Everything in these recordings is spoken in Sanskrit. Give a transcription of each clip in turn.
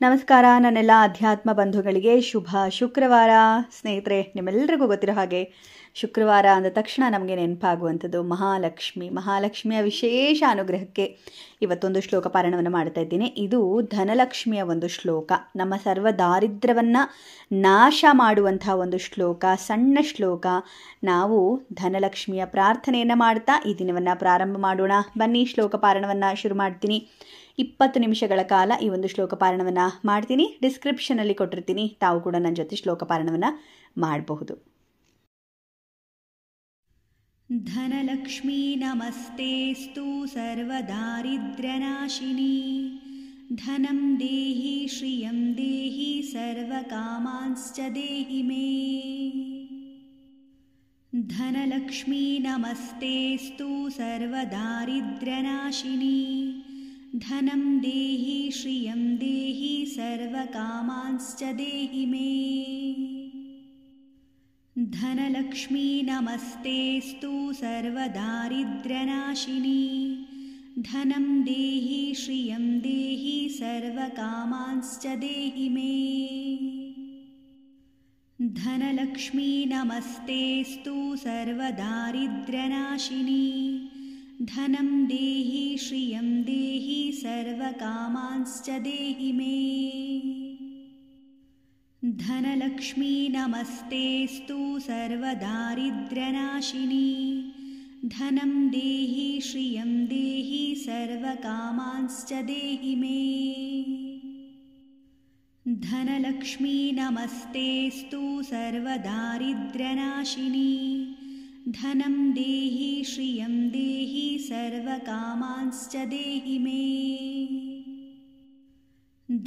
ನಮಸ್ಕಾರ ನನ್ನೆಲ್ಲ ಅಧ್ಯಾತ್ಮ ಬಂಧುಗಳಿಗೆ ಶುಭ ಶುಕ್ರವಾರ. ಸ್ನೇಹಿತರೆ, ನಿಮ್ಮೆಲ್ಲರಿಗೂ ಗೊತ್ತಿರೋ ಹಾಗೆ ಶುಕ್ರವಾರ ಅಂದ ತಕ್ಷಣ ನಮಗೆ ನೆನಪಾಗುವಂಥದ್ದು ಮಹಾಲಕ್ಷ್ಮಿಯ ವಿಶೇಷ ಅನುಗ್ರಹಕ್ಕೆ ಇವತ್ತೊಂದು ಶ್ಲೋಕ ಪಾರಾಯಣವನ್ನು ಮಾಡ್ತಾ ಇದ್ದೀನಿ. ಇದು ಧನಲಕ್ಷ್ಮಿಯ ಒಂದು ಶ್ಲೋಕ, ನಮ್ಮ ಸರ್ವ ದಾರಿದ್ರ್ಯವನ್ನು ನಾಶ ಮಾಡುವಂತಹ ಒಂದು ಶ್ಲೋಕ, ಸಣ್ಣ ಶ್ಲೋಕ. ನಾವು ಧನಲಕ್ಷ್ಮಿಯ ಪ್ರಾರ್ಥನೆಯನ್ನು ಮಾಡ್ತಾ ಈ ದಿನವನ್ನು ಪ್ರಾರಂಭ ಮಾಡೋಣ. ಬನ್ನಿ, ಶ್ಲೋಕ ಪಾರಾಯಣವನ್ನು ಶುರು ಮಾಡ್ತೀನಿ. 20 ನಿಮಿಷಗಳ ಕಾಲ ಈ ಒಂದು ಶ್ಲೋಕ ಪಾರಾಯಣವನ್ನು ಮಾಡ್ತೀನಿ. ಡಿಸ್ಕ್ರಿಪ್ಷನಲ್ಲಿ ಕೊಟ್ಟಿರ್ತೀನಿ, ತಾವು ಕೂಡ ನನ್ನ ಜೊತೆ ಶ್ಲೋಕ ಪಾರಾಯಣವನ್ನು ಮಾಡಬಹುದು. ಧನಲಕ್ಷ್ಮೀ ನಮಸ್ತೇಸ್ತು ಸರ್ವದಾರಿದ್ರ್ಯನಾಶಿನಿ. ಧನಂ ದೇಹಿ ಶ್ರಿಯಂ ದೇಹಿ ಸರ್ವಕಾಮಾಂಶ್ಚ ದೇಹಿ ಮೇ. ಧನಲಕ್ಷ್ಮೀ ನಮಸ್ತೇಸ್ತು ಸರ್ವದಾರಿದ್ರ್ಯನಾಶಿನಿ. ಧನಂ ದೇಹಿ ಶ್ರಿಯಂ ದೇಹಿ ಸರ್ವಕಾಮಾಂಶ್ಚ ದೇಹಿ ಮೇ. ಧನಲಕ್ಷ್ಮೀ ನಮಸ್ತೇಸ್ತು ಸರ್ವದಾರಿದ್ರ್ಯನಾಶಿನಿ. ಧನಂ ದೇಹಿ ಶ್ರಿಯಂ ದೇಹಿ ಸರ್ವಕಾಮಾಂಶ್ಚ ದೇಹಿ ಮೇ. ಧನಲಕ್ಷ್ಮೀ ನಮಸ್ತೇಸ್ತು ಸರ್ವದಾರಿದ್ರ್ಯನಾಶಿನಿ. ಧನಂ ದೇಹಿ ಶ್ರಿಯಂ ದೇಹಿ ಸರ್ವಕಾಮಾಂಶ್ಚ ದೇಹಿ ಮೇ. ಧನಲಕ್ಷ್ಮೀ ನಮಸ್ತೇಸ್ತು ಸರ್ವದಾರಿದ್ರ್ಯನಾಶಿನಿ. ಧನಂ ದೇಹಿ ಶ್ರಿಯಂ ದೇಹಿ ಸರ್ವಕಾಮಾಂಶ್ಚ ದೇಹಿ ಮೇ. ಧನಲಕ್ಷ್ಮೀ ನಮಸ್ತೇಸ್ತು ಸರ್ವದಾರಿದ್ರ್ಯನಾಶಿನಿ. ಧನಂ ದೇಹಿ ಶ್ರಿಯಂ ದೇಹಿ ಸರ್ವಕಾಮಾಂಶ್ಚ ದೇಹಿ ಮೇ.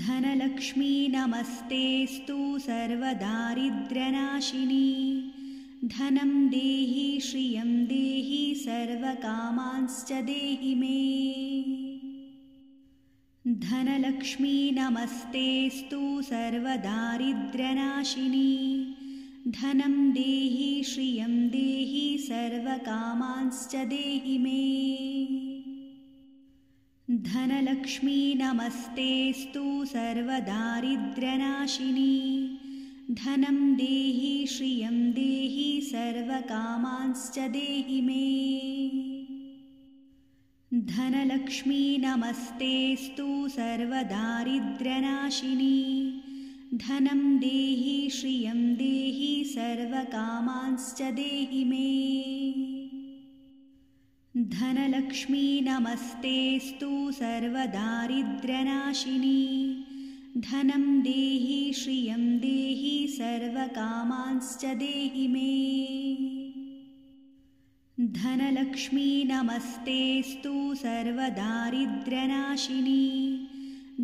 ಧನಲಕ್ಷ್ಮೀ ನಮಸ್ತೇಸ್ತು ಸರ್ವದಾರಿದ್ರ್ಯನಾಶಿನಿ. ಧನಂ ದೇಹಿ ಶ್ರಿಯಂ ದೇಹಿ ಸರ್ವಕಾಮಾಂಶ್ಚ ದೇಹಿ ಮೇ. ಧನಲಕ್ಷ್ಮೀ ನಮಸ್ತೇಸ್ತು ಸರ್ವದಾರಿದ್ರ್ಯನಾಶಿನಿ. ಧನಂ ದೇಹಿ ಶ್ರಿಯಂ ದೇಹಿ ಸರ್ವಕಾಮಾಂಶ್ಚ ದೇಹಿ ಮೇ. ಧನಲಕ್ಷ್ಮೀ ನಮಸ್ತೇಸ್ತು ಸರ್ವದಾರಿದ್ರ್ಯನಾಶಿನಿ. ಧನಂ ದೇಹಿ ಶ್ರಿಯಂ ದೇಹಿ ಸರ್ವಕಾಮಾಂಶ್ಚ ದೇಹಿ ಮೇ. ಧನಲಕ್ಷ್ಮೀ ನಮಸ್ತೇಸ್ತು ಸರ್ವದಾರಿದ್ರ್ಯನಾಶಿನಿ. ಧನಂ ದೇಹಿ ಶ್ರಿಯಂ ದೇಹಿ ಸರ್ವಕಾಮಾಂಶ್ಚ ದೇಹಿ ಮೇ. ಧನಲಕ್ಷ್ಮೀ ನಮಸ್ತೇಸ್ತು ಸರ್ವದಾರಿದ್ರ್ಯನಾಶಿನಿ. ಧನಂ ದೇಹಿ ಶ್ರಿಯಂ ದೇಹಿ ಸರ್ವಕಾಮಾಂಶ್ಚ ದೇಹಿ ಮೇ. ಧನಲಕ್ಷ್ಮೀ ನಮಸ್ತೇಸ್ತು ಸರ್ವದಾರಿದ್ರ್ಯನಾಶಿನಿ.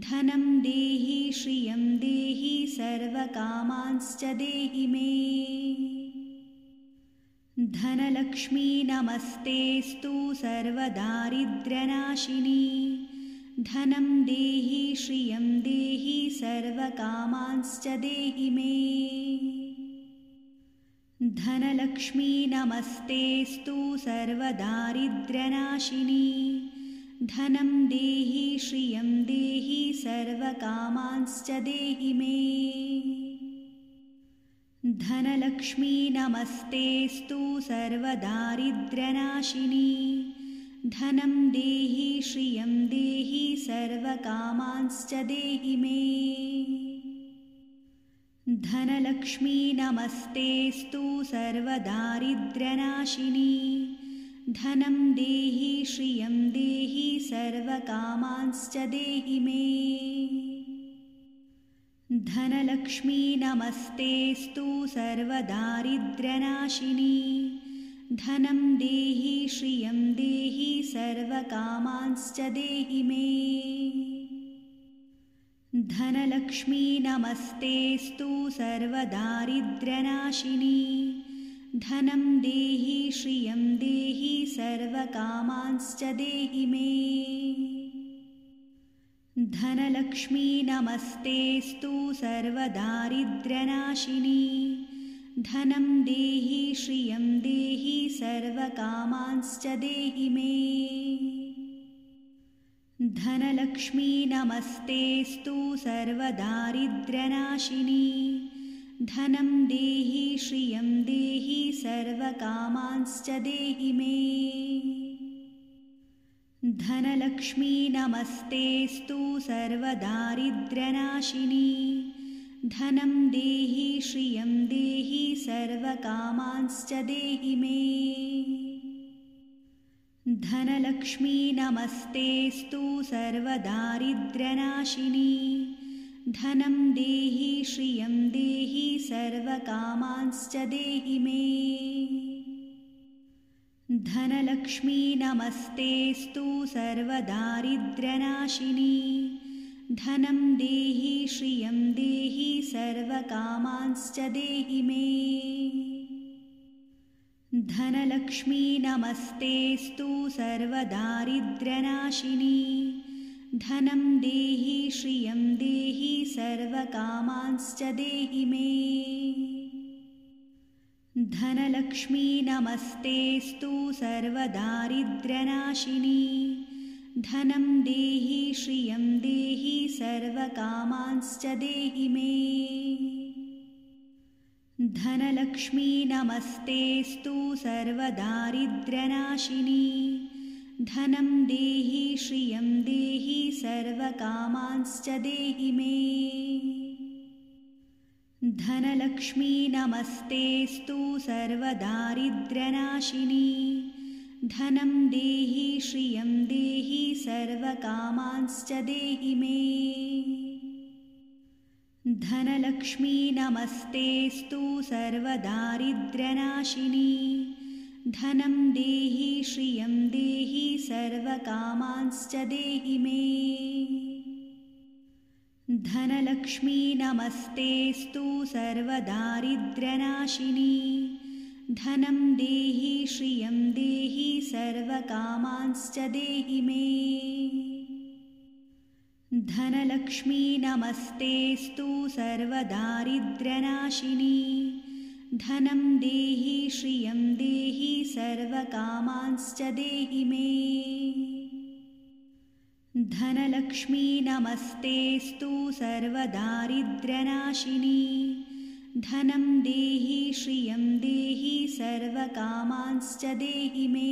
ಧನಂ ದೇಹಿ ಶ್ರಿಯಂ ದೇಹಿ ಸರ್ವಕಾಮಾಂಶ್ಚ ದೇಹಿ ಮೇ. ಧನಲಕ್ಷ್ಮೀ ನಮಸ್ತೇಸ್ತು ಸರ್ವದಾರಿದ್ರ್ಯನಾಶಿನಿ. ಧನಂ ದೇಹಿ ಶ್ರಿಯಂ ದೇಹಿ ಸರ್ವಕಾಮಾಂಶ್ಚ ದೇಹಿ ಮೇ. ಧನಲಕ್ಷ್ಮೀ ನಮಸ್ತೇಸ್ತು ಸರ್ವದಾರಿದ್ರ್ಯನಾಶಿನಿ. ಧನಂ ದೇಹಿ ಶ್ರಿಯಂ ದೇಹಿ ಸರ್ವಕಾಮಾಂಶ್ಚ ದೇಹಿ ಮೇ. ಧನಲಕ್ಷ್ಮೀ ನಮಸ್ತೇಸ್ತು ಸರ್ವದಾರಿದ್ರ್ಯನಾಶಿನಿ. ಧನಂ ದೇಹಿ ಶ್ರಿಯಂ ದೇಹಿ ಸರ್ವಕಾಮಾಂಶ್ಚ ದೇಹಿ ಮೇ. ಧನಲಕ್ಷ್ಮೀ ನಮಸ್ತೇಸ್ತು ಸರ್ವದಾರಿದ್ರ್ಯನಾಶಿನಿ. ಧನಂ ದೇಹಿ ಶ್ರಿಯಂ ದೇಹಿ ಸರ್ವಕಾಮಾಂಶ್ಚ ದೇಹಿ ಮೇ. ಧನಲಕ್ಷ್ಮೀ ನಮಸ್ತೇಸ್ತು ಸರ್ವದಾರಿದ್ರ್ಯನಾಶಿನಿ. ಧನಂ ದೇಹಿ ಶ್ರಿಯಂ ದೇಹಿ ಸರ್ವಕಾಮಾಂಶ್ಚ ದೇಹಿ ಮೇ. ಧನಲಕ್ಷ್ಮೀ ನಮಸ್ತೇಸ್ತು ಸರ್ವದಾರಿದ್ರ್ಯನಾಶಿನಿ. ಧನಂ ದೇಹಿ ಶ್ರಿಯಂ ದೇಹಿ ಸರ್ವಕಾಮಾಂಶ್ಚ ದೇಹಿ ಮೇ. ಧನಲಕ್ಷ್ಮೀ ನಮಸ್ತೇಸ್ತು ಸರ್ವದಾರಿದ್ರ್ಯನಾಶಿನಿ. ಧನಂ ದೇಹಿ ಶ್ರಿಯಂ ದೇಹಿ ಸರ್ವಕಾಮಾಂಶ್ಚ ದೇಹಿ ಮೇ. धनलक्ष्मी नमस्तेस्तु सर्वदारिद्र्यनाशिनी धनं देहि श्रियं देहि सर्वकामांश्च देहि मे। धनलक्ष्मी नमस्तेस्तु सर्वदारिद्र्यनाशिनी धनं देहि श्रियं देहि सर्वकामांश्च देहि मे। धनलक्ष्मी नमस्तेस्तु सर्वदारिद्र्यनाशिनी धनं देहि श्रियं देहि सर्वकामांश्च देहि मे। धनलक्ष्मी नमस्तेस्तु सर्वदारिद्र्यनाशिनी धनं देहि श्रियं देहि सर्वकामांश्च देहि मे। धनलक्ष्मी नमस्तेस्तु सर्वदारिद्र्यनाशिनी धनं देहि श्रियं देहि सर्वकामांश्च देहि मे। धनलक्ष्मी नमस्तेस्तु सर्वदारिद्र्यनाशिनी धनं देहि श्रियं देहि सर्वकामांश्च देहि मे। धनलक्ष्मी नमस्तेस्तु सर्वदारिद्र्यनाशिनी धनं देहि श्रियं देहि सर्वकामांश्च देहि मे। धनलक्ष्मी नमस्तेस्तु सर्वदारिद्र्यनाशिनी धनं देहि श्रियं देहि सर्वकामांश्च देहि मे। धनलक्ष्मी नमस्तेस्तु सर्वदारिद्र्यनाशिनी धनं देहि श्रियं देहि सर्वकामांश्च देहि मे। धनलक्ष्मी नमस्तेस्तु सर्वदारिद्र्यनाशिनी धनं देहि श्रियं देहि सर्वकामांश्च देहि मे। धनलक्ष्मी नमस्तेस्तु सर्वदारिद्र्यनाशिनी धनं देहि श्रियं देहि सर्वकामांश्च देहि मे। धनलक्ष्मी नमस्तेस्तु सर्वदारिद्र्यनाशिनी धनं देहि श्रियं देहि सर्वकामांश्च देहि मे।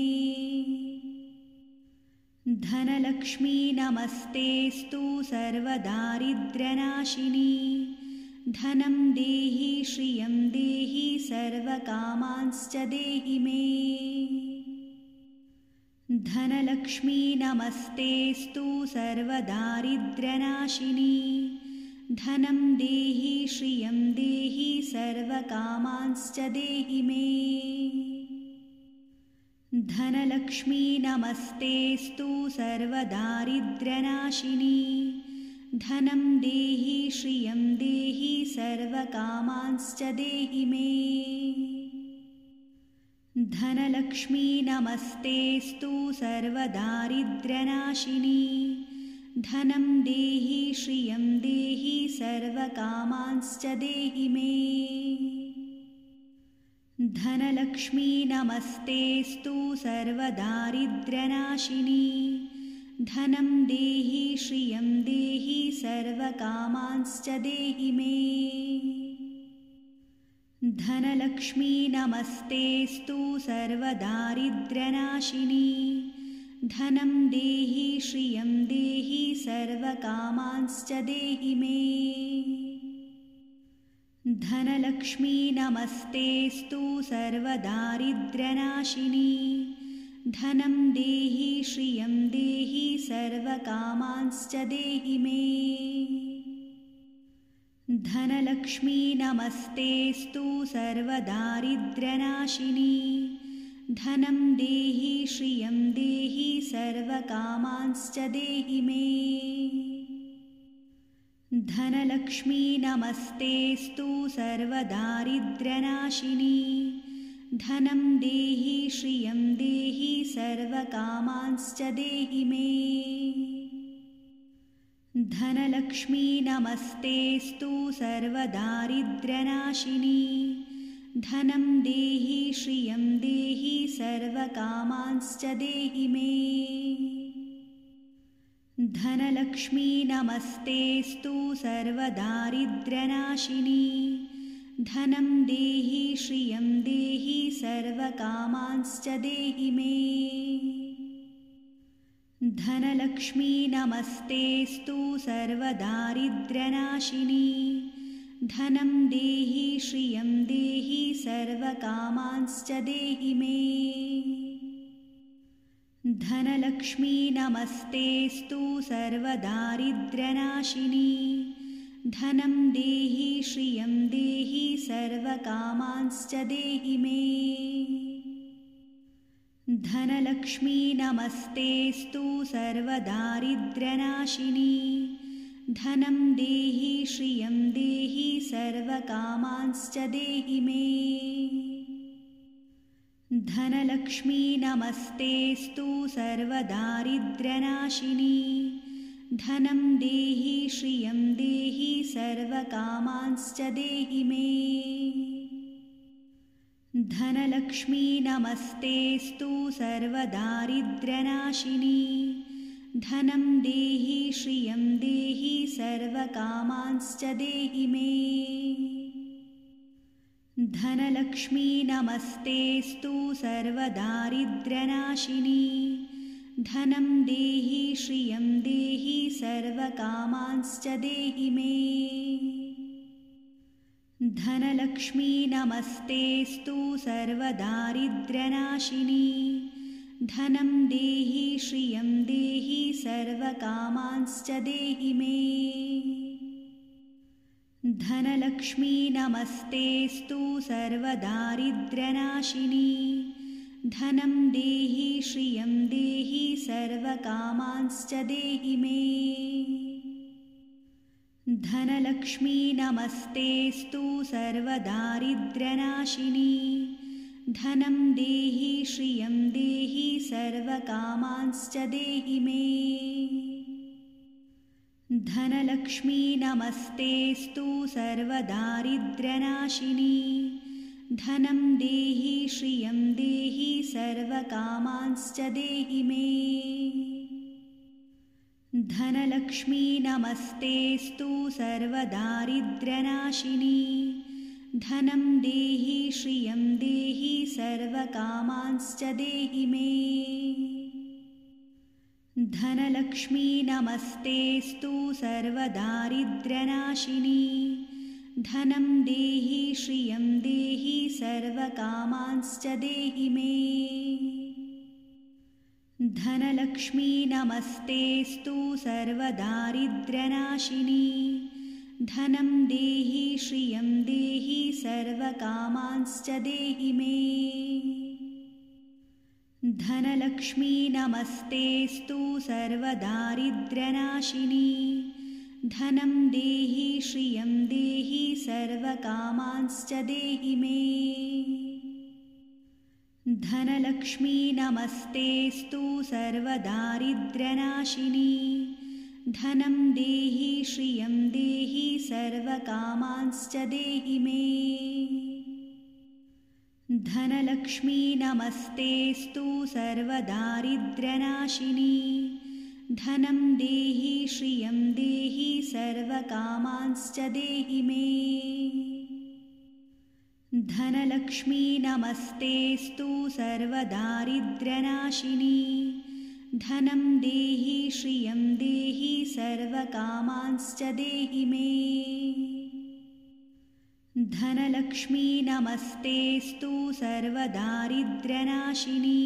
धनलक्ष्मी नमस्तेस्तु सर्वदारिद्र्यनाशिनी धनं देहि श्रियं देहि सर्वकामांश्च देहि मे। धनलक्ष्मी नमस्तेस्तु सर्वदारिद्र्यनाशिनी धनं देहि श्रियं देहि सर्वकामांश्च देहि मे। धनलक्ष्मी नमस्तेस्तु सर्वदारिद्र्यनाशिनी धनं देहि श्रियं देहि सर्वकामांश्च देहि मे। धनलक्ष्मी नमस्तेस्तु सर्वदारिद्र्यनाशिनी धनं देहि श्रियं देहि सर्वकामांश्च देहि मे। धनलक्ष्मी नमस्तेस्तु सर्वदारिद्र्यनाशिनी धनं देहि श्रियं देहि सर्वकामांश्च देहि मे। धनलक्ष्मी नमस्तेस्तु सर्वदारिद्र्यनाशिनी धनं देहि श्रियं देहि सर्वकामांश्च देहि मे। धनलक्ष्मी नमस्तेस्तु सर्वदारिद्र्यनाशिनी धनं देहि श्रियं देहि सर्वकामांश्च देहि मे। धनलक्ष्मी नमस्तेस्तु सर्वदारिद्र्यनाशिनी धनं देहि श्रियं देहि सर्वकामांश्च देहि मे। धनलक्ष्मी नमस्तेस्तु सर्वदारिद्र्यनाशिनी धनं देहि श्रियं देहि सर्वकामांश्च देहि मे। धनलक्ष्मी नमस्तेस्तु सर्वदारिद्र्यनाशिनी धनं देहि श्रियं देहि सर्वकामांश्च देहि मे। धनलक्ष्मी नमस्तेस्तु सर्वदारिद्र्यनाशिनी धनं देहि श्रियं देहि सर्वकामांश्च देहि मे। धनलक्ष्मी नमस्तेस्तु सर्वदारिद्र्यनाशिनी धनं देहि श्रियं देहि सर्वकामांश्च देहि मे। धनलक्ष्मी नमस्तेस्तु सर्वदारिद्र्यनाशिनी धनं देहि श्रियं देहि सर्वकामांश्च देहि मे। धनलक्ष्मी नमस्तेस्तु सर्वदारिद्र्यनाशिनी धनं देहि श्रियं देहि सर्वकामांश्च देहि मे। धनलक्ष्मी नमस्तेस्तु सर्वदारिद्र्यनाशिनी धनं देहि श्रियं देहि सर्वकामांश्च देहि मे। धनलक्ष्मी नमस्तेस्तु सर्वदारिद्र्यनाशिनी धनं देहि श्रियं देहि सर्वकामांश्च देहि मे। धनलक्ष्मी नमस्तेस्तु सर्वदारिद्र्यनाशिनी धनं देहि श्रियं देहि सर्वकामांश्च देहि मे। धनलक्ष्मी नमस्तेस्तु सर्वदारिद्र्यनाशिनी धनं देहि श्रियं देहि सर्वकामांश्च देहि मे। धनलक्ष्मी नमस्तेस्तु सर्वदारिद्र्यनाशिनी धनं देहि श्रियं देहि सर्वकामांश्च देहि मे। धनलक्ष्मी नमस्तेस्तु सर्वदारिद्र्यनाशिनी धनं देहि श्रियं देहि सर्वकामांश्च देहि मे। धनलक्ष्मी नमस्तेस्तु सर्वदारिद्र्यनाशिनी धनं देहि श्रियं देहि सर्वकामांश्च देहि मे। धनलक्ष्मी नमस्तेस्तु सर्वदारिद्र्यनाशिनी धनं देहि श्रियं देहि सर्वकामांश्च देहि मे। धनलक्ष्मी नमस्तेस्तु सर्वदारिद्र्यनाशिनी धनं देहि श्रियं देहि सर्वकामांश्च देहि मे। धनलक्ष्मी नमस्तेस्तु सर्वदारिद्र्यनाशिनी धनं देहि श्रियं देहि सर्वकामांश्च देहि मे। धनलक्ष्मी नमस्तेस्तु सर्वदारिद्र्यनाशिनी धनं देहि श्रियं देहि सर्वकामांश्च देहि मे। धनलक्ष्मी नमस्तेस्तु सर्वदारिद्र्यनाशिनी धनं देहि श्रियं देहि सर्वकामांश्च देहि मे। धनलक्ष्मी नमस्तेस्तु सर्वदारिद्र्यनाशिनी धनं देहि श्रियं देहि सर्वकामांश्च देहि मे। धनलक्ष्मी नमस्तेस्तु सर्वदारिद्र्यनाशिनी धनं देहि श्रियं देहि सर्वकामांश्च देहि मे। धनलक्ष्मी नमस्तेस्तु सर्वदारिद्र्यनाशिनी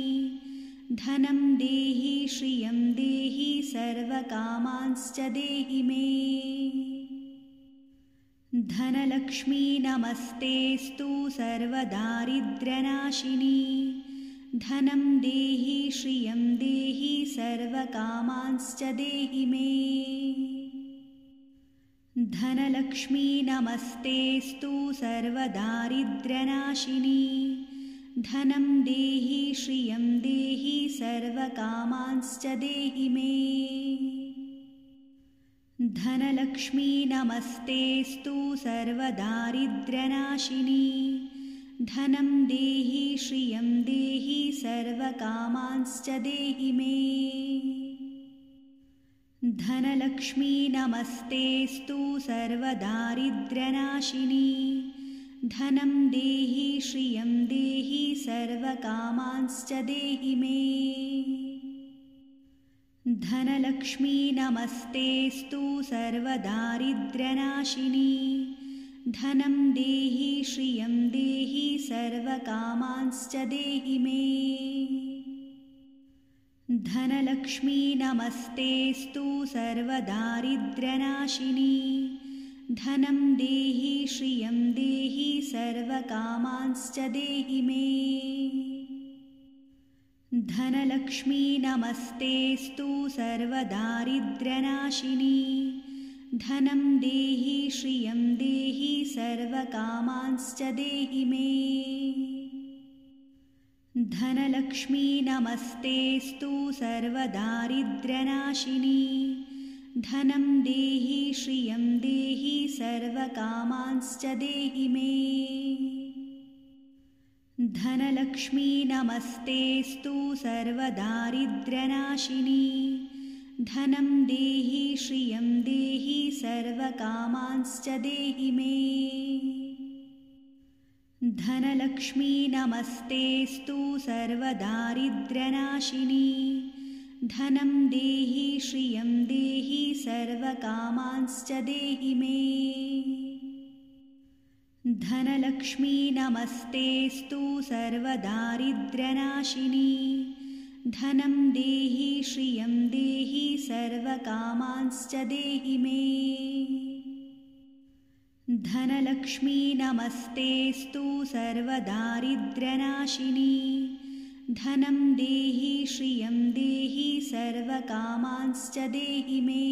धनं देहि श्रियं देहि सर्वकामांश्च देहि मे। धनलक्ष्मी नमस्तेस्तु सर्वदारिद्र्यनाशिनी धनं देहि श्रियं देहि सर्वकामांश्च देहि मे। धनलक्ष्मी नमस्तेस्तु सर्वदारिद्र्यनाशिनी धनं देहि श्रियं देहि सर्वकामांश्च देहि मे। धनलक्ष्मी नमस्तेस्तु सर्वदारिद्र्यनाशिनी धनं देहि श्रियं देहि सर्वकामांश्च देहि मे। धनलक्ष्मी नमस्तेस्तु सर्वदारिद्र्यनाशिनी धनं देहि श्रियं देहि सर्वकामांश्च देहि मे। धनलक्ष्मी नमस्तेस्तु सर्वदारिद्र्यनाशिनी धनं देहि श्रियं देहि सर्वकामांश्च देहि मे। धनलक्ष्मी नमस्तेस्तु सर्वदारिद्र्यनाशिनी धनं देहि श्रियं देहि सर्वकामांश्च देहि मे। धनलक्ष्मी नमस्तेस्तु सर्वदारिद्र्यनाशिनी धनं देहि श्रियं देहि सर्वकामांश्च देहि मे। धनलक्ष्मी नमस्तेस्तु सर्वदारिद्र्यनाशिनी धनं देहि श्रियं देहि सर्वकामांश्च देहि मे। धनलक्ष्मी नमस्तेस्तु सर्वदारिद्र्यनाशिनी धनं देहि श्रियं देहि सर्वकामांश्च देहि मे। धनलक्ष्मी नमस्तेस्तु सर्वदारिद्र्यनाशिनी धनं देहि श्रियं देहि सर्वकामांश्च देहि मे। धनलक्ष्मी नमस्तेस्तु सर्वदारिद्र्यनाशिनी धनं देहि श्रियं देहि सर्वकामांश्च देहि मे। धनलक्ष्मी नमस्तेस्तु सर्वदारिद्र्यनाशिनी धनं देहि श्रियं देहि सर्वकामांश्च देहि मे।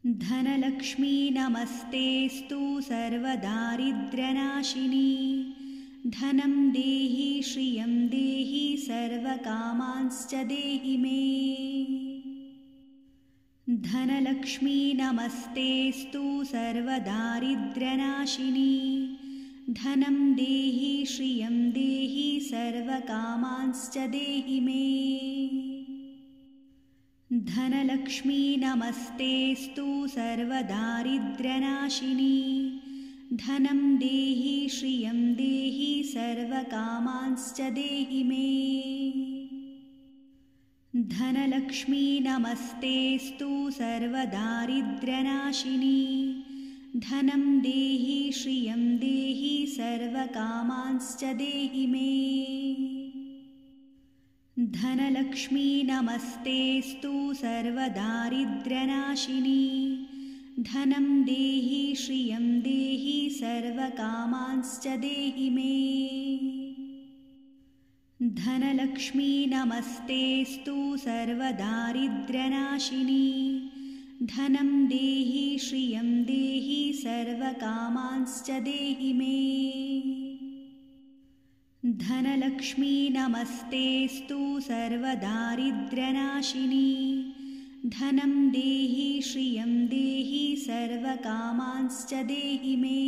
धनलक्ष्मी नमस्तेस्तु सर्वदारिद्र्यनाशिनी धनं देहि श्रियं देहि सर्वकामांश्च देहि मे। धनलक्ष्मी नमस्तेस्तु सर्वदारिद्र्यनाशिनी धनं देहि श्रियं देहि सर्वकामांश्च देहि मे। धनलक्ष्मी नमस्तेस्तु सर्वदारिद्र्यनाशिनी धनं देहि श्रियं देहि सर्वकामांश्च देहि मे। धनलक्ष्मी नमस्तेस्तु सर्वदारिद्र्यनाशिनी धनं देहि श्रियं देहि सर्वकामांश्च देहि मे। धनलक्ष्मी नमस्तेस्तु सर्वदारिद्र्यनाशिनी धनं देहि श्रियं देहि सर्वकामांश्च देहि मे। धनलक्ष्मी नमस्तेस्तु सर्वदारिद्र्यनाशिनी धनं देहि श्रियं देहि सर्वकामांश्च देहि मे। धनलक्ष्मी नमस्तेस्तु सर्वदारिद्र्यनाशिनी धनं देहि श्रियं देहि सर्वकामांश्च देहि मे।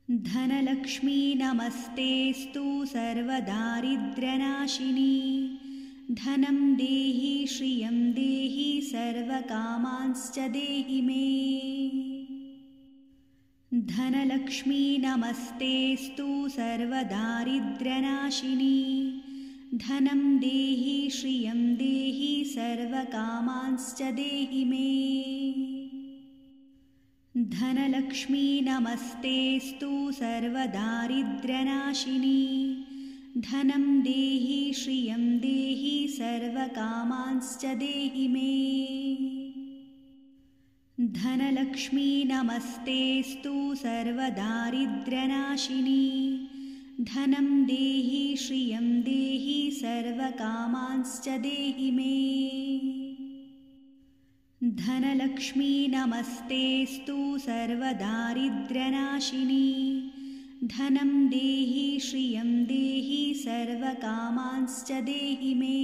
धनलक्ष्मी नमस्तेस्तु सर्वदारिद्र्यनाशिनी धनं देहि श्रियं देहि सर्वकामांश्च देहि मे। धनलक्ष्मी नमस्तेस्तु सर्वदारिद्र्यनाशिनी धनं देहि श्रियं देहि सर्वकामांश्च देहि मे। धनलक्ष्मी नमस्तेस्तु सर्वदारिद्र्यनाशिनी धनं देहि श्रियं देहि सर्वकामांश्च देहि मे। धनलक्ष्मी नमस्तेस्तु सर्वदारिद्र्यनाशिनी धनं देहि श्रियं देहि सर्वकामांश्च देहि मे। धनलक्ष्मी नमस्तेस्तु सर्वदारिद्र्यनाशिनी धनं देहि श्रियं देहि सर्वकामांश्च देहि मे।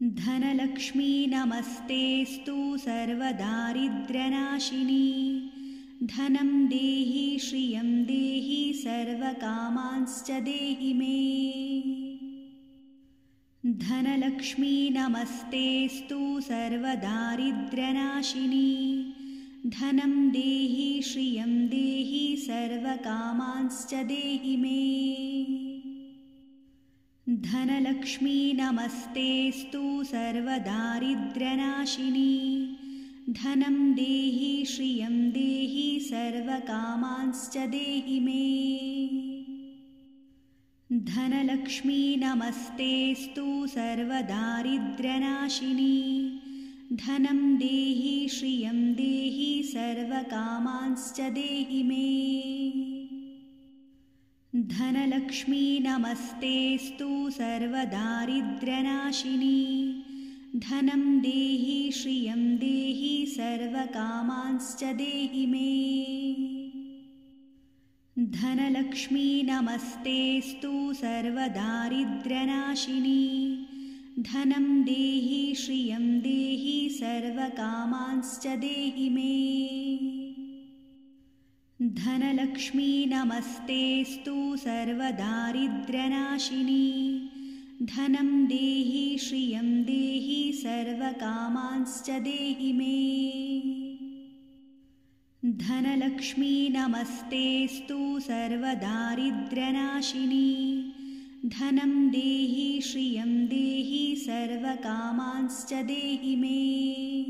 धनलक्ष्मी नमस्तेस्तु सर्वदारिद्र्यनाशिनी धनं देहि श्रियं देहि सर्वकामांश्च देहि मे। धनलक्ष्मी नमस्तेस्तु सर्वदारिद्र्यनाशिनी धनं देहि श्रियं देहि सर्वकामांश्च देहि मे। धनलक्ष्मी नमस्तेस्तु सर्वदारिद्र्यनाशिनी धनं देहि श्रियं देहि सर्वकामांश्च देहि मे। धनलक्ष्मी नमस्तेस्तु सर्वदारिद्र्यनाशिनी धनं देहि श्रियं देहि सर्वकामांश्च देहि मे। धनलक्ष्मी नमस्तेस्तु सर्वदारिद्र्यनाशिनी धनं देहि श्रियं देहि सर्वकामांश्च देहि मे। धनलक्ष्मी नमस्तेस्तु सर्वदारिद्र्यनाशिनी धनं देहि श्रियं देहि सर्वकामांश्च देहि मे। धनलक्ष्मी नमस्तेस्तु सर्वदारिद्र्यनाशिनी धनं देहि श्रियं देहि सर्वकामांश्च देहि मे। धनलक्ष्मी नमस्तेस्तु सर्वदारिद्र्यनाशिनी धनं देहि श्रियं देहि सर्वकामांश्च देहि मे।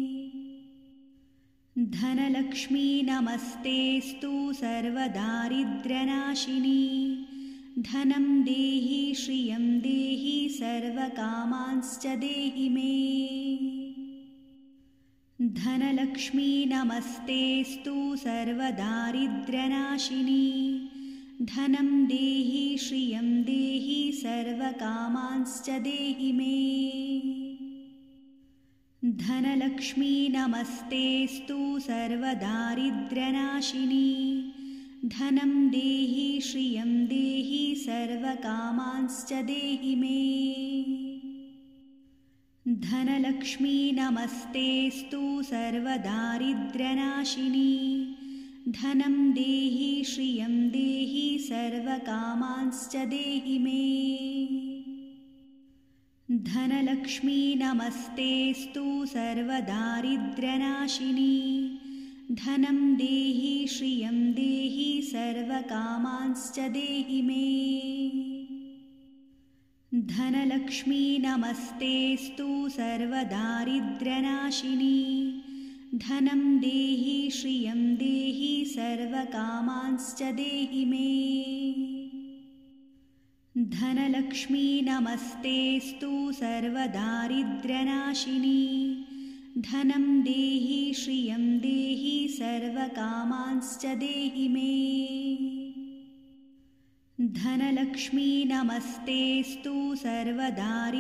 धनलक्ष्मी नमस्तेस्तु सर्वदारिद्र्यनाशिनी धनं देहि श्रियं देहि सर्वकामांश्च देहि मे। धनलक्ष्मी नमस्तेस्तु सर्वदारिद्र्यनाशिनी धनं देहि श्रियं देहि सर्वकामांश्च देहि मे। धनलक्ष्मी नमस्तेस्तु सर्वदारिद्र्यनाशिनी धनं देहि श्रियं देहि सर्वकामांश्च देहि मे। धनलक्ष्मी नमस्तेस्तु सर्वदारिद्र्यनाशिनी धनं देहि श्रियं देहि सर्वकामांश्च देहि मे। धनलक्ष्मी नमस्तेस्तु सर्वदारिद्र्यनाशिनी धनं देहि श्रियं देहि सर्वकामांश्च देहि मे। धनलक्ष्मी नमस्तेस्तु सर्वदारिद्र्यनाशिनी धनं देहि श्रियं देहि सर्वकामांश्च देहि मे। धनलक्ष्मी नमस्तेस्तु सर्वदारिद्र्यनाशिनी धनं देहि श्रियं देहि सर्वकामांश्च देहि मे। धनलक्ष्मी नमस्तेस्तु सर्वदारिद्र्यनाशिनी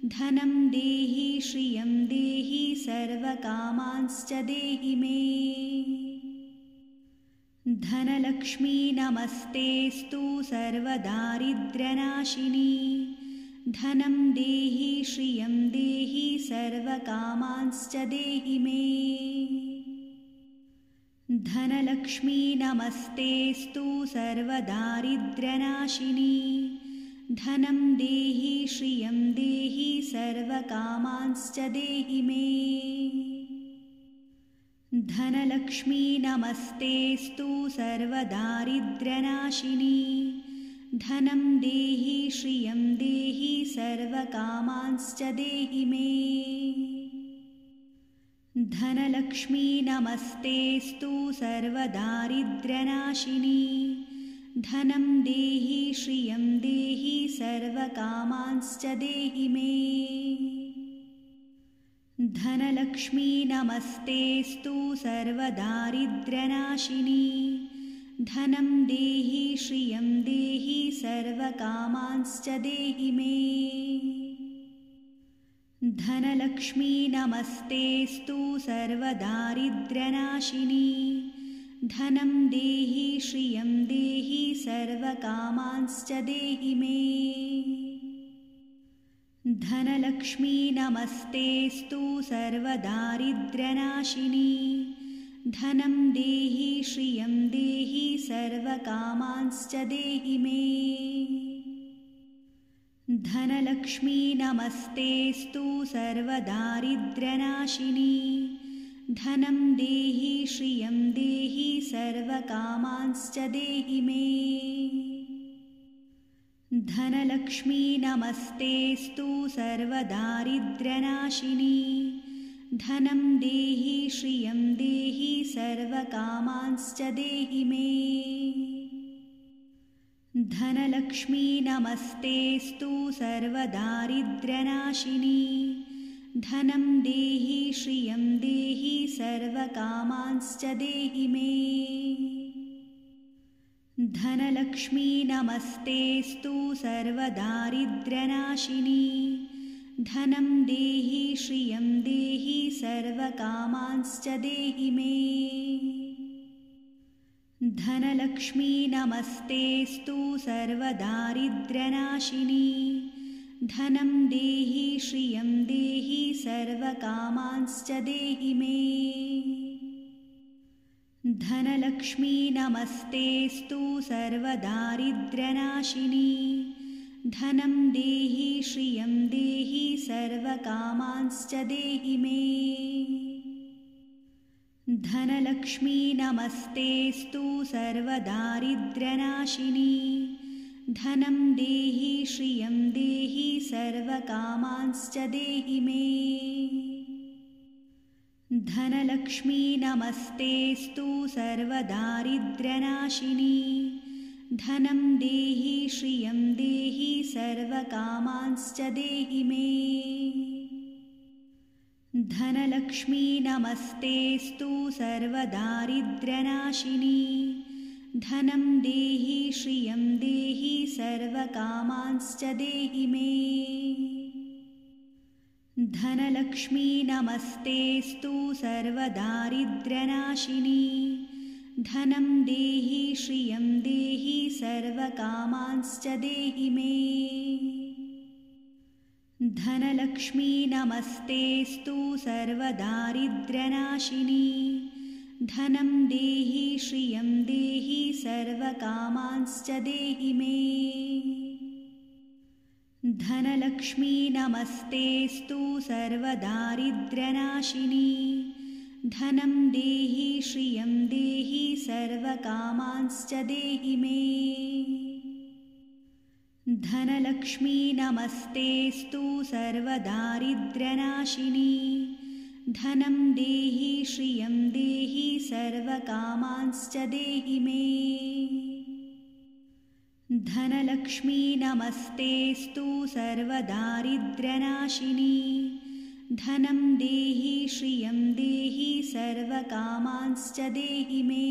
धनं देहि श्रियं देहि सर्वकामांश्च देहि मे। धनलक्ष्मी नमस्तेस्तु सर्वदारिद्र्यनाशिनी धनं देहि श्रियं देहि सर्वकामांश्च देहि मे। धनलक्ष्मी नमस्तेस्तु सर्वदारिद्र्यनाशिनी धनं देहि श्रियं देहि सर्वकामांश्च देहि मे। धनलक्ष्मी नमस्तेस्तु सर्वदारिद्र्यनाशिनी धनं देहि श्रियं देहि सर्वकामांश्च देहि मे। धनलक्ष्मी नमस्तेस्तु सर्वदारिद्र्यनाशिनी धनं देहि श्रियं देहि सर्वकामांश्च देहि मे। धनलक्ष्मी नमस्तेस्तु सर्वदारिद्र्यनाशिनी धनं देहि श्रियं देहि सर्वकामांश्च देहि मे। धनलक्ष्मी नमस्तेस्तु सर्वदारिद्र्यनाशिनी धनं देहि श्रियं देहि सर्वकामांश्च देहि मे। धनलक्ष्मी नमस्तेस्तु सर्वदारिद्र्यनाशिनी धनं देहि श्रियं देहि सर्वकामांश्च देहि मे। धनलक्ष्मी नमस्तेस्तु सर्वदारिद्र्यनाशिनी धनं देहि श्रियं देहि सर्वकामांश्च देहि मे। धनलक्ष्मी नमस्तेस्तु सर्वदारिद्र्यनाशिनी धनं देहि श्रियं देहि सर्वकामांश्च देहि मे। धनलक्ष्मी नमस्तेस्तु सर्वदारिद्र्यनाशिनी धनं देहि श्रियं देहि सर्वकामांश्च देहि मे। धनलक्ष्मी नमस्तेस्तु सर्वदारिद्र्यनाशिनी धनं देहि श्रियं देहि सर्वकामांश्च देहि मे। धनलक्ष्मी नमस्तेस्तु सर्वदारिद्र्यनाशिनी धनं देहि श्रियं देहि सर्वकामांश्च देहि मे। धनलक्ष्मी नमस्तेस्तु सर्वदारिद्र्यनाशिनी धनं देहि श्रियं देहि सर्वकामांश्च देहि मे। धनलक्ष्मी नमस्तेस्तु सर्वदारिद्र्यनाशिनी धनं देहि श्रियं देहि सर्वकामांश्च देहि मे। धनलक्ष्मी नमस्तेस्तु सर्वदारिद्र्यनाशिनी धनं देहि श्रियं देहि सर्वकामांश्च देहि मे। धनलक्ष्मी नमस्तेस्तु सर्वदारिद्र्यनाशिनी धनं देहि श्रियं देहि सर्वकामांश्च देहि मे। धनलक्ष्मी नमस्तेस्तु सर्वदारिद्र्यनाशिनी धनं देहि श्रियं देहि सर्वकामांश्च देहि मे। धनलक्ष्मी नमस्तेस्तु सर्वदारिद्र्यनाशिनी धनं देहि श्रियं देहि सर्वकामांश्च देहि मे। धनलक्ष्मी नमस्तेस्तु सर्वदारिद्र्यनाशिनी धनं देहि श्रियं देहि सर्वकामांश्च देहि मे। धनलक्ष्मी नमस्तेस्तु सर्वदारिद्र्यनाशिनी धनं देहि श्रियं देहि सर्वकामांश्च देहि मे। धनलक्ष्मी नमस्तेस्तु सर्वदारिद्र्यनाशिनी धनं देहि श्रियं देहि सर्वकामांश्च देहि मे।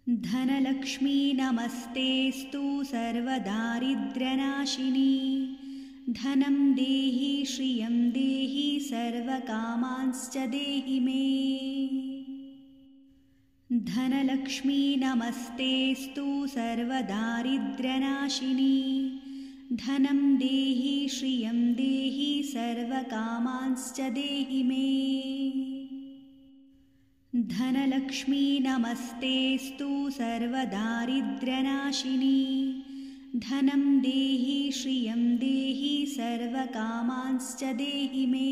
धनलक्ष्मी नमस्तेस्तु सर्वदारिद्र्यनाशिनी धनं देहि श्रियं देहि सर्वकामांश्च देहि मे। धनलक्ष्मी नमस्तेस्तु सर्वदारिद्र्यनाशिनी धनं देहि श्रियं देहि सर्वकामांश्च देहि मे। धनलक्ष्मी नमस्तेस्तु सर्वदारिद्र्यनाशिनी धनं देहि श्रियं देहि सर्वकामांश्च देहि मे।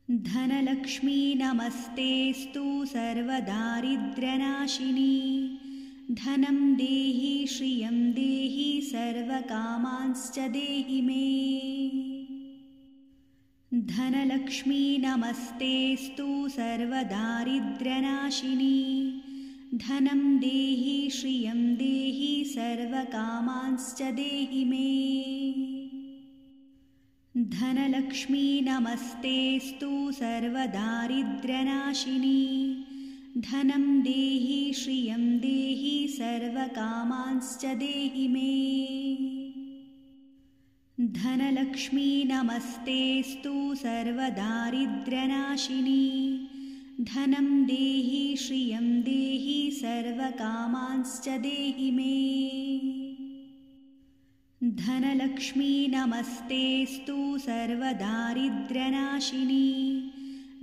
धनलक्ष्मी नमस्तेस्तु सर्वदारिद्र्यनाशिनी धनं देहि श्रियं देहि सर्वकामांश्च देहि मे। धनलक्ष्मी नमस्तेस्तु सर्वदारिद्र्यनाशिनी धनं देहि श्रियं देहि सर्वकामांश्च देहि मे। धनलक्ष्मी नमस्तेस्तु सर्वदारिद्र्यनाशिनी धनं देहि श्रियं देहि सर्वकामांश्च देहि मे। धनलक्ष्मी नमस्तेस्तु सर्वदारिद्र्यनाशिनी धनं देहि श्रियं देहि सर्वकामांश्च देहि मे। धनलक्ष्मी नमस्तेस्तु सर्वदारिद्र्यनाशिनी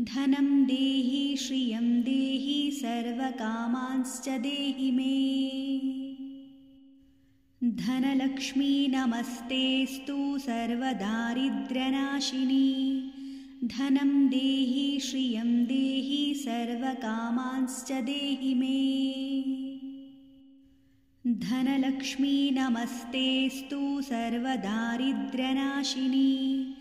धनं देहि श्रियं देहि सर्वकामांश्च देहि मे। धनलक्ष्मी नमस्तेस्तु सर्वदारिद्र्यनाशिनी धनं देहि श्रियं देहि सर्वकामांश्च देहि मे। धनलक्ष्मी नमस्तेस्तु सर्वदारिद्र्यनाशिनी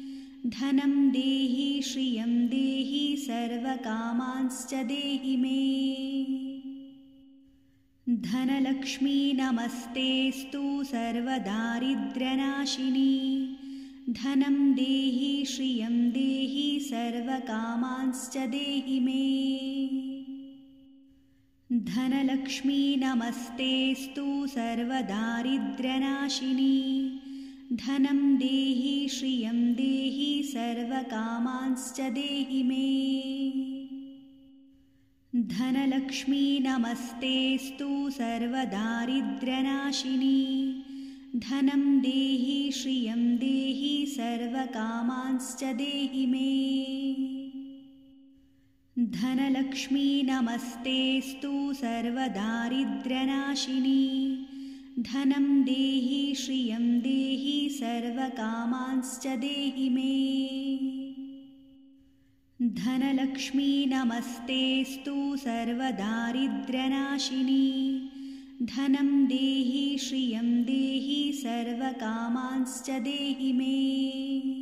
धनं देहि श्रियं देहि सर्वकामांश्च देहि मे। धनलक्ष्मी नमस्तेस्तु सर्वदारिद्र्यनाशिनी धनं देहि श्रियं देहि सर्वकामांश्च देहि मे। धनलक्ष्मी नमस्तेस्तु सर्वदारिद्र्यनाशिनी धनं देहि श्रियं देहि सर्वकामांश्च देहि मे। धनलक्ष्मी नमस्तेस्तु सर्वदारिद्र्यनाशिनी धनं देहि श्रियं देहि सर्वकामांश्च देहि मे। धनलक्ष्मी नमस्तेस्तु सर्वदारिद्र्यनाशिनी धनं देहि श्रियं देहि सर्वकामांश्च देहि मे। धनलक्ष्मी नमस्तेस्तु सर्वदारिद्र्यनाशिनी धनं देहि श्रियं देहि सर्वकामांश्च देहि मे।